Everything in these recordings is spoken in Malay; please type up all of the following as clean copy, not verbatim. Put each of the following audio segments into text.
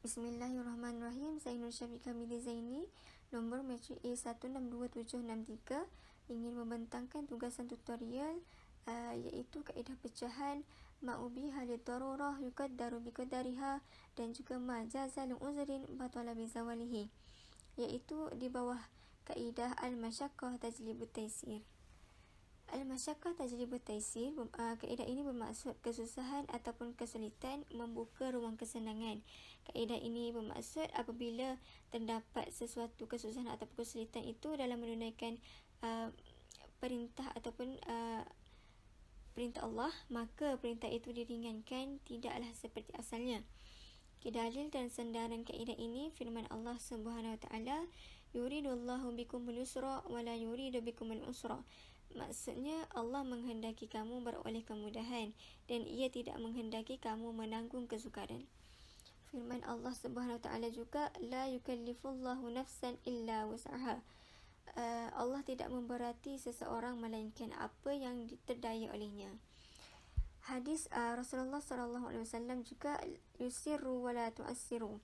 Bismillahirrahmanirrahim. Saya Nur Syafiqah Midi Zaini, nombor matrik A162763, ingin membentangkan tugasan tutorial iaitu kaedah pecahan ma'ubi halid darurah yukaddaru biqadariha dan juga majazal uzrin batala bizawalihi, iaitu di bawah kaedah al-masyaqqah tajlibut taisir. Al-masyaqqah tajlibut taisir, kaedah ini bermaksud kesusahan ataupun kesulitan membuka ruang kesenangan. Kaedah ini bermaksud apabila terdapat sesuatu kesusahan ataupun kesulitan itu dalam menunaikan perintah ataupun perintah Allah, maka perintah itu diringankan, tidaklah seperti asalnya. Dalil dan sandaran kaedah ini firman Allah Subhanahu wa taala, yuridullahu bikumul yusra wa la yuridu bikumul usra. Maksudnya Allah menghendaki kamu beroleh kemudahan dan ia tidak menghendaki kamu menanggung kesukaran. Firman Allah Subhanahu wa taala juga, la yukallifullahu nafsan illa wus'aha. Allah tidak memberati seseorang melainkan apa yang terdaya olehnya. Hadis Rasulullah SAW juga, yusirru wa la tu'assiru,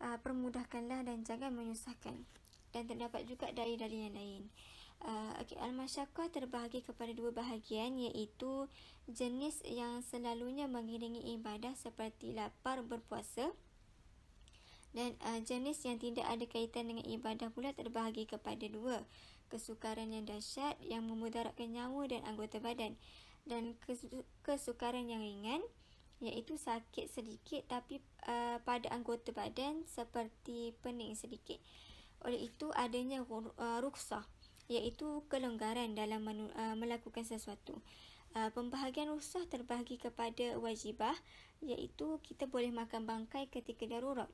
permudahkanlah dan jangan menyusahkan. Dan terdapat juga dalil-dalil yang lain. Al-masyaqqah terbahagi kepada dua bahagian, iaitu jenis yang selalunya mengiringi ibadah seperti lapar berpuasa, dan jenis yang tidak ada kaitan dengan ibadah pula terbahagi kepada dua, kesukaran yang dahsyat yang memudaratkan nyawa dan anggota badan, dan kesukaran yang ringan, iaitu sakit sedikit tapi pada anggota badan seperti pening sedikit. Oleh itu adanya rukhsah, iaitu kelonggaran dalam melakukan sesuatu. Pembahagian rukhsah terbahagi kepada wajibah, iaitu kita boleh makan bangkai ketika darurat.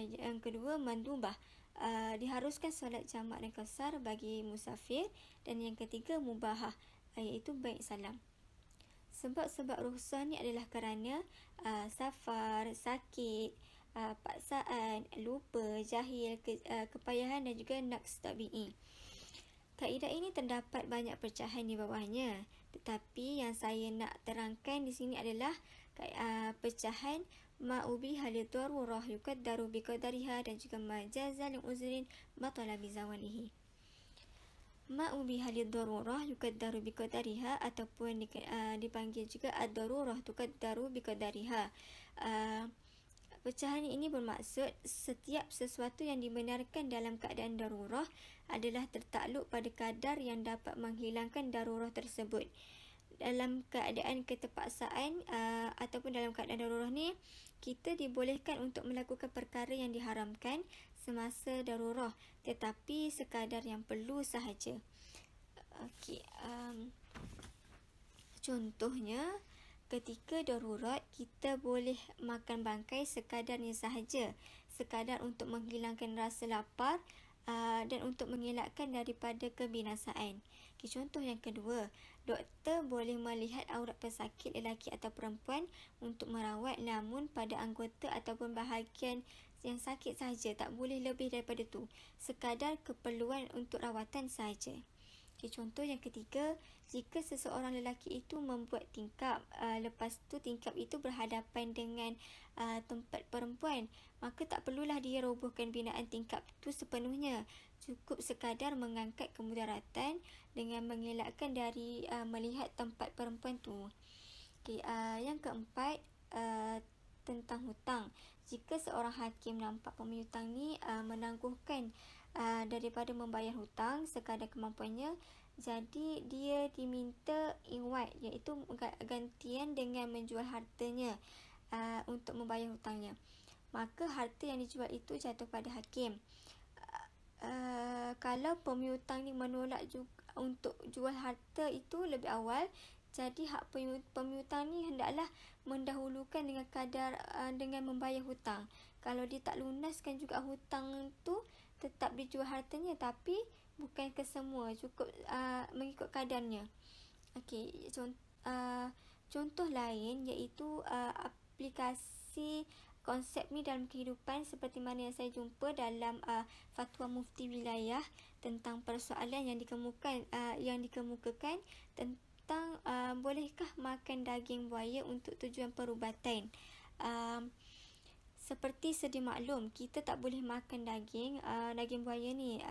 Yang kedua, mandubah, diharuskan solat jamak dan qasar bagi musafir. Dan yang ketiga, mubahah, iaitu baik salam. Sebab-sebab rukhsah ni adalah kerana safar, sakit, paksaan, lupa, jahil, kepayahan dan juga naqs tabi'i. Kaedah ini terdapat banyak pecahan di bawahnya, tetapi yang saya nak terangkan di sini adalah pecahan ma'ubi halid darurah yukaddaru biqadariha dan juga majazal uzrin batala bizawalihi. Ma'ubi halid darurah yukaddaru biqadariha ataupun dipanggil juga ad-darurah tukaddaru biqadariha. Pecahan ini bermaksud setiap sesuatu yang dibenarkan dalam keadaan darurah adalah tertakluk pada kadar yang dapat menghilangkan darurah tersebut. Dalam keadaan keterpaksaan ataupun dalam keadaan darurah ni, kita dibolehkan untuk melakukan perkara yang diharamkan semasa darurah, tetapi sekadar yang perlu sahaja. Contohnya, ketika darurat, kita boleh makan bangkai sekadarnya sahaja, sekadar untuk menghilangkan rasa lapar dan untuk mengelakkan daripada kebinasaan. Contoh yang kedua, doktor boleh melihat aurat pesakit lelaki atau perempuan untuk merawat, namun pada anggota ataupun bahagian yang sakit sahaja, tak boleh lebih daripada itu, sekadar keperluan untuk rawatan sahaja. Contoh yang ketiga, jika seseorang lelaki itu membuat tingkap, lepas tu tingkap itu berhadapan dengan tempat perempuan, maka tak perlulah dia robohkan binaan tingkap itu sepenuhnya, cukup sekadar mengangkat kemudaratan dengan mengelakkan dari melihat tempat perempuan tu. Yang keempat, tentang hutang. Jika seorang hakim nampak pemiutang ni menangguhkan daripada membayar hutang sekadar kemampuannya, jadi dia diminta iwad, iaitu gantian dengan menjual hartanya untuk membayar hutangnya, maka harta yang dijual itu jatuh pada hakim. Kalau pemiutang ni menolak juga untuk jual harta itu lebih awal, jadi hak pemiutang ni hendaklah mendahulukan dengan kadar dengan membayar hutang. Kalau dia tak lunaskan juga hutang tu, tetap dijual hartanya, tapi bukan kesemua, cukup mengikut kadarnya. Contoh lain iaitu aplikasi konsep ni dalam kehidupan, seperti mana yang saya jumpa dalam fatwa mufti wilayah tentang persoalan yang dikemukakan tentang bolehkah makan daging buaya untuk tujuan perubatan. Seperti sedia maklum, kita tak boleh makan daging buaya ni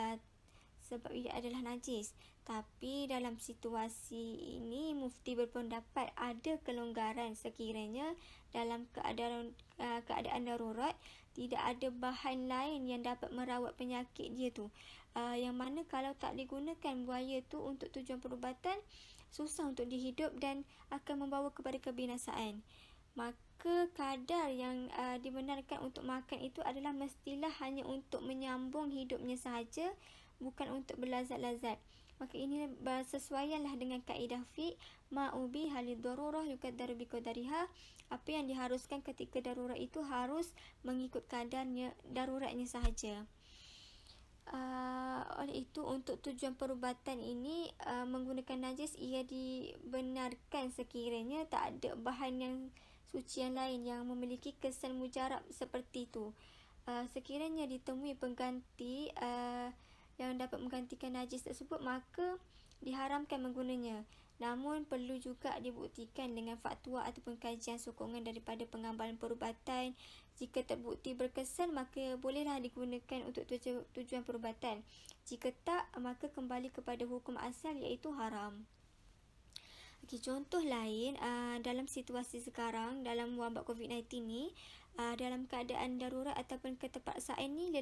sebab ia adalah najis. Tapi dalam situasi ini, mufti berpendapat ada kelonggaran sekiranya dalam keadaan darurat tidak ada bahan lain yang dapat merawat penyakit dia tu. Yang mana kalau tak digunakan buaya tu untuk tujuan perubatan, susah untuk dihidup dan akan membawa kepada kebinasaan. Maka kadar yang dibenarkan untuk makan itu adalah mestilah hanya untuk menyambung hidupnya sahaja, bukan untuk berlazat-lazat. Maka ini bersesuaianlah dengan kaedah fiqh, ma'ubi halid darurah yukaddaru biqadariha. Apa yang diharuskan ketika darurat itu harus mengikut kadarnya, daruratnya sahaja. Oleh itu, untuk tujuan perubatan ini menggunakan najis, ia dibenarkan sekiranya tak ada bahan yang suci yang lain yang memiliki kesan mujarab seperti itu. Sekiranya ditemui pengganti yang dapat menggantikan najis tersebut, maka diharamkan menggunanya. Namun perlu juga dibuktikan dengan fatwa ataupun kajian sokongan daripada pengambilan perubatan. Jika terbukti berkesan, maka bolehlah digunakan untuk tujuan perubatan. Jika tak, maka kembali kepada hukum asal, iaitu haram. Contoh lain dalam situasi sekarang, dalam wabak COVID-19 ni, dalam keadaan darurat ataupun keterpaksaan ni,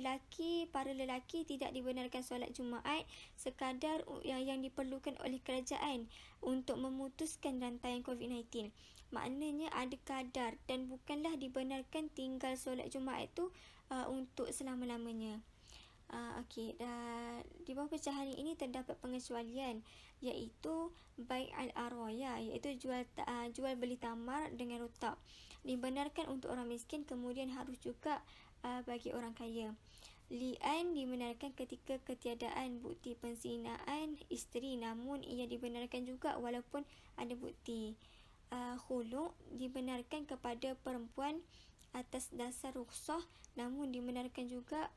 para lelaki tidak dibenarkan solat Jumaat sekadar yang diperlukan oleh kerajaan untuk memutuskan rantaian COVID-19. Maknanya ada kadar dan bukanlah dibenarkan tinggal solat Jumaat tu untuk selama-lamanya. Di bawah pecahan ini terdapat pengecualian, iaitu bai' al-arwaya, iaitu jual beli tamar dengan rutab. Dibenarkan untuk orang miskin, kemudian harus juga bagi orang kaya. Li'an dibenarkan ketika ketiadaan bukti penzinaan isteri, namun ia dibenarkan juga walaupun ada bukti. Khulu' dibenarkan kepada perempuan atas dasar rukhsah, namun dibenarkan juga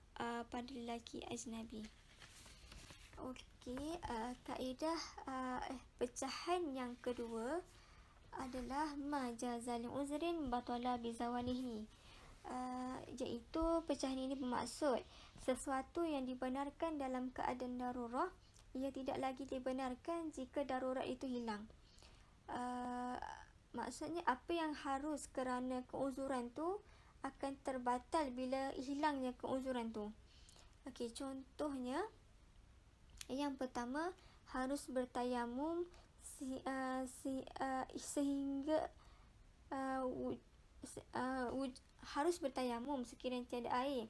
pada lelaki ajnabi. Kaedah pecahan yang kedua adalah majazal uzrin batala bizawalihi, iaitu pecahan ini bermaksud sesuatu yang dibenarkan dalam keadaan darurat, ia tidak lagi dibenarkan jika darurat itu hilang. Maksudnya apa yang harus kerana keuzuran tu akan terbatal bila hilangnya keuzuran tu. Contohnya, yang pertama, harus bertayamum sehingga harus bertayamum sekiranya tiada air.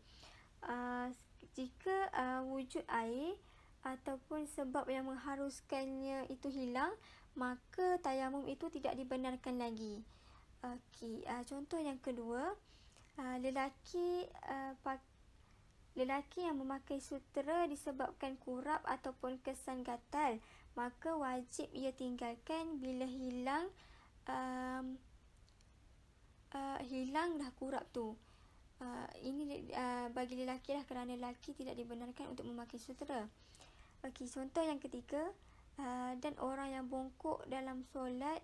Jika wujud air ataupun sebab yang mengharuskannya itu hilang, maka tayamum itu tidak dibenarkan lagi. Contoh yang kedua, lelaki yang memakai sutera disebabkan kurap ataupun kesan gatal, maka wajib ia tinggalkan bila hilang dah kurap tu. Ini bagi lelaki lah, kerana lelaki tidak dibenarkan untuk memakai sutera. Contoh yang ketiga, dan orang yang bongkok dalam solat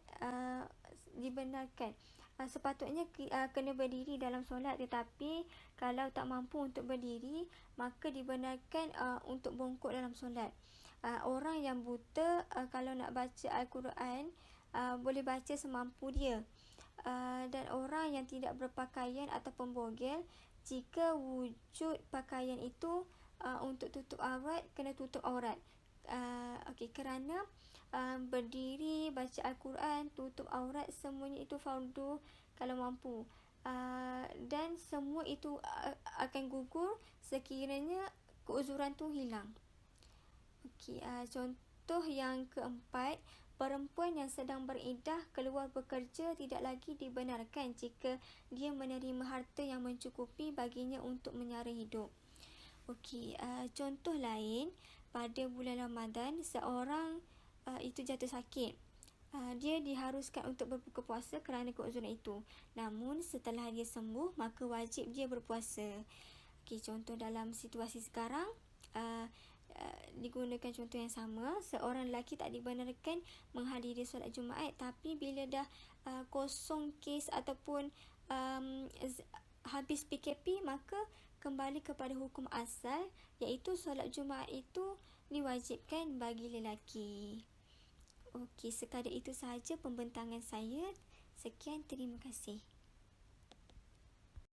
dibenarkan. Sepatutnya kena berdiri dalam solat, tetapi kalau tak mampu untuk berdiri, maka dibenarkan untuk bongkok dalam solat. Orang yang buta kalau nak baca Al-Quran boleh baca semampu dia. Dan orang yang tidak berpakaian ataupun bogel, jika wujud pakaian itu untuk tutup aurat, kena tutup aurat. Kerana berdiri, baca Al-Quran, tutup aurat, semuanya itu fardu kalau mampu. Dan semua itu akan gugur sekiranya keuzuran tu hilang. Contoh yang keempat, perempuan yang sedang beriddah keluar bekerja tidak lagi dibenarkan jika dia menerima harta yang mencukupi baginya untuk menyara hidup. Contoh lain, pada bulan Ramadan, seorang itu jatuh sakit. Dia diharuskan untuk berbuka puasa kerana keuzuran itu. Namun setelah dia sembuh, maka wajib dia berpuasa. Contoh dalam situasi sekarang, digunakan contoh yang sama. Seorang lelaki tak dibenarkan menghadiri solat Jumaat, tapi bila dah kosong kes ataupun habis PKP, maka kembali kepada hukum asal, iaitu solat Jumaat itu diwajibkan bagi lelaki. Okey, sekadar itu sahaja pembentangan saya. Sekian, terima kasih.